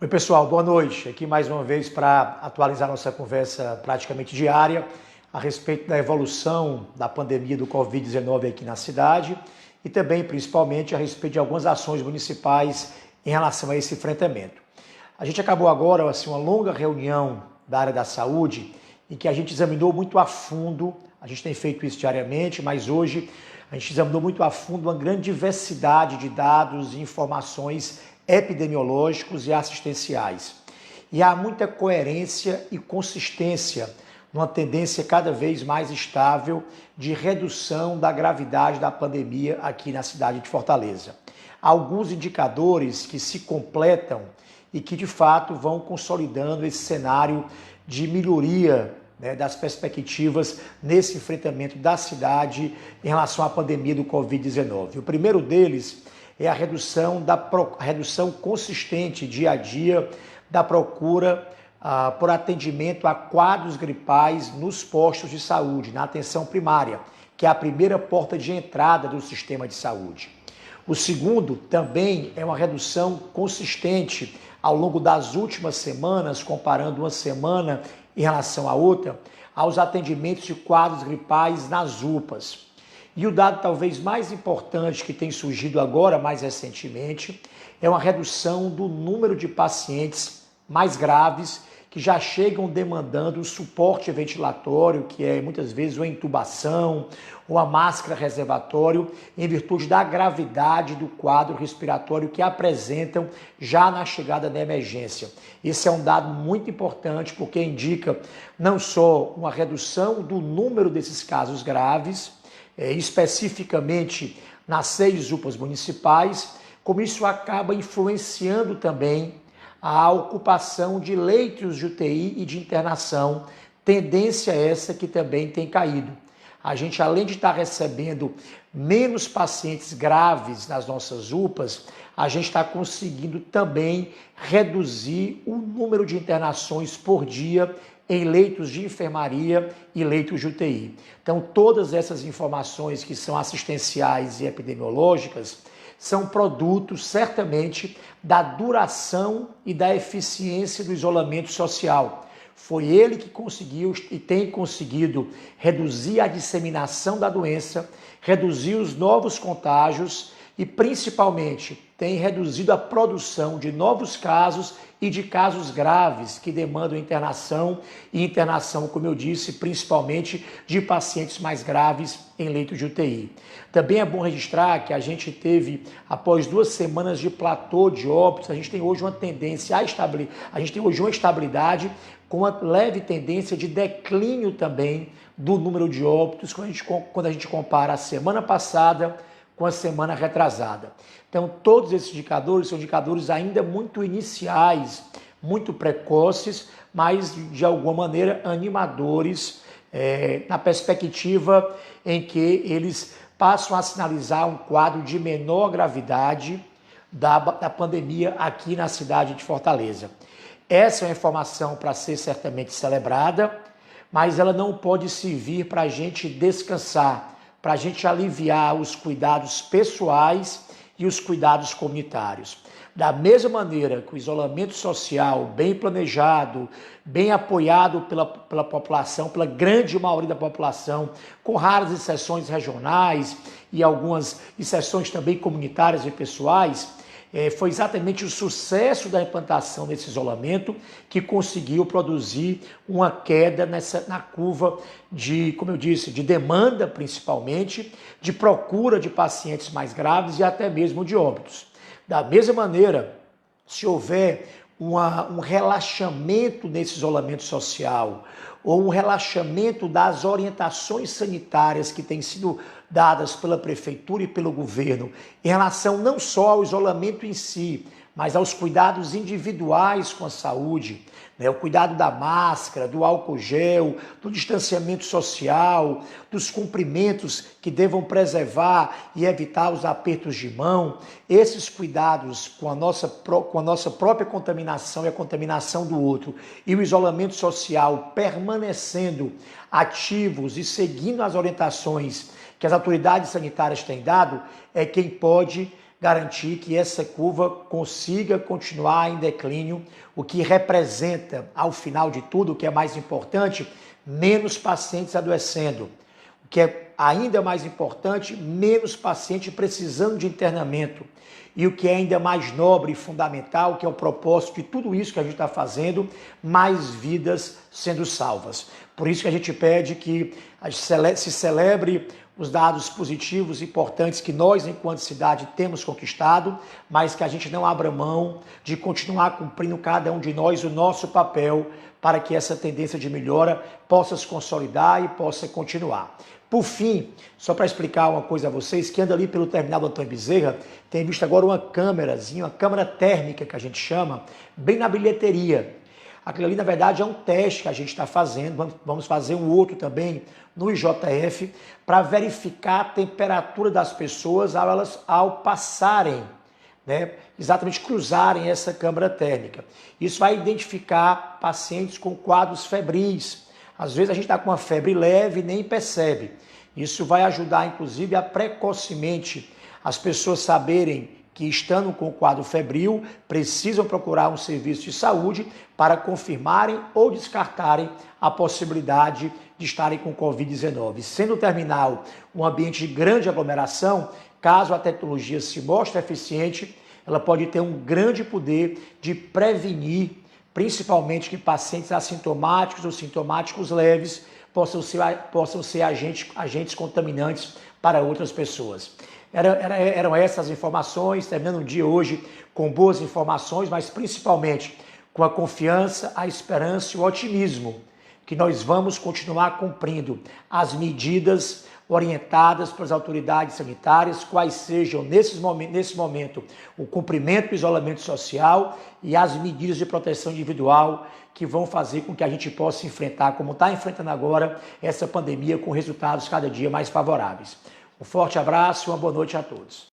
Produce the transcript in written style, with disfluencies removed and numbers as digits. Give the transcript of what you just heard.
Oi pessoal, boa noite. Aqui mais uma vez para atualizar nossa conversa praticamente diária a respeito da evolução da pandemia do Covid-19 aqui na cidade e também principalmente a respeito de algumas ações municipais em relação a esse enfrentamento. A gente acabou agora uma longa reunião da área da saúde em que a gente examinou muito a fundo, a gente tem feito isso diariamente, mas hoje a gente examinou muito a fundo uma grande diversidade de dados e informações epidemiológicos e assistenciais. E há muita coerência e consistência numa tendência cada vez mais estável de redução da gravidade da pandemia aqui na cidade de Fortaleza. Há alguns indicadores que se completam e que de fato vão consolidando esse cenário de melhoria das perspectivas nesse enfrentamento da cidade em relação à pandemia do Covid-19. O primeiro deles é a redução consistente dia a dia da procura por atendimento a quadros gripais nos postos de saúde, na atenção primária, que é a primeira porta de entrada do sistema de saúde. O segundo também é uma redução consistente ao longo das últimas semanas, comparando uma semana em relação à outra, aos atendimentos de quadros gripais nas UPAs. E o dado talvez mais importante que tem surgido agora, mais recentemente, é uma redução do número de pacientes mais graves que já chegam demandando suporte ventilatório, que é muitas vezes uma intubação ou a máscara reservatório, em virtude da gravidade do quadro respiratório que apresentam já na chegada da emergência. Esse é um dado muito importante porque indica não só uma redução do número desses casos graves, especificamente nas 6 UPAs municipais, como isso acaba influenciando também a ocupação de leitos de UTI e de internação, tendência essa que também tem caído. A gente, além de estar recebendo menos pacientes graves nas nossas UPAs, a gente está conseguindo também reduzir o número de internações por dia em leitos de enfermaria e leitos de UTI. Então, todas essas informações que são assistenciais e epidemiológicas são produtos, certamente, da duração e da eficiência do isolamento social. Foi ele que conseguiu e tem conseguido reduzir a disseminação da doença, reduzir os novos contágios e, principalmente, tem reduzido a produção de novos casos e de casos graves que demandam internação e internação, como eu disse, principalmente de pacientes mais graves em leito de UTI. Também é bom registrar que a gente teve, após 2 semanas de platô de óbitos, a gente tem hoje uma tendência a gente tem hoje uma estabilidade com uma leve tendência de declínio também do número de óbitos quando a gente compara a semana passada com a semana retrasada. Então, todos esses indicadores são indicadores ainda muito iniciais, muito precoces, mas de alguma maneira animadores na perspectiva em que eles passam a sinalizar um quadro de menor gravidade da pandemia aqui na cidade de Fortaleza. Essa é uma informação para ser certamente celebrada, mas ela não pode servir para a gente descansar, para a gente aliviar os cuidados pessoais e os cuidados comunitários. Da mesma maneira que o isolamento social bem planejado, bem apoiado pela população, pela grande maioria da população, com raras exceções regionais e algumas exceções também comunitárias e pessoais, foi exatamente o sucesso da implantação desse isolamento que conseguiu produzir uma queda na curva de, como eu disse, de demanda principalmente, de procura de pacientes mais graves e até mesmo de óbitos. Da mesma maneira, se houver um relaxamento nesse isolamento social ou um relaxamento das orientações sanitárias que têm sido dadas pela prefeitura e pelo governo em relação não só ao isolamento em si, mas aos cuidados individuais com a saúde, o cuidado da máscara, do álcool gel, do distanciamento social, dos cumprimentos que devam preservar e evitar os apertos de mão. Esses cuidados com a nossa própria contaminação e a contaminação do outro e o isolamento social permanecendo ativos e seguindo as orientações que as autoridades sanitárias têm dado, é quem pode garantir que essa curva consiga continuar em declínio, o que representa, ao final de tudo, o que é mais importante, menos pacientes adoecendo. O que é ainda mais importante, menos paciente precisando de internamento. E o que é ainda mais nobre e fundamental, que é o propósito de tudo isso que a gente está fazendo, mais vidas sendo salvas. Por isso que a gente pede que se celebre os dados positivos importantes que nós, enquanto cidade, temos conquistado, mas que a gente não abra mão de continuar cumprindo cada um de nós o nosso papel para que essa tendência de melhora possa se consolidar e possa continuar. Por fim, só para explicar uma coisa a vocês, que anda ali pelo terminal do Antônio Bezerra, tem visto agora uma câmerazinha, uma câmera térmica que a gente chama, bem na bilheteria. Aquilo ali, na verdade, é um teste que a gente está fazendo, vamos fazer um outro também no IJF, para verificar a temperatura das pessoas ao passarem, né, exatamente cruzarem essa câmara térmica. Isso vai identificar pacientes com quadros febris. Às vezes a gente está com uma febre leve e nem percebe. Isso vai ajudar, inclusive, a precocemente as pessoas saberem que, estando com o quadro febril, precisam procurar um serviço de saúde para confirmarem ou descartarem a possibilidade de estarem com Covid-19. Sendo o terminal um ambiente de grande aglomeração, caso a tecnologia se mostre eficiente, ela pode ter um grande poder de prevenir, principalmente que pacientes assintomáticos ou sintomáticos leves possam ser agentes contaminantes para outras pessoas. Eram essas informações, terminando o dia hoje com boas informações, mas principalmente com a confiança, a esperança e o otimismo que nós vamos continuar cumprindo as medidas orientadas pelas autoridades sanitárias, quais sejam, nesse momento, o cumprimento do isolamento social e as medidas de proteção individual que vão fazer com que a gente possa enfrentar, como está enfrentando agora, essa pandemia com resultados cada dia mais favoráveis. Um forte abraço e uma boa noite a todos.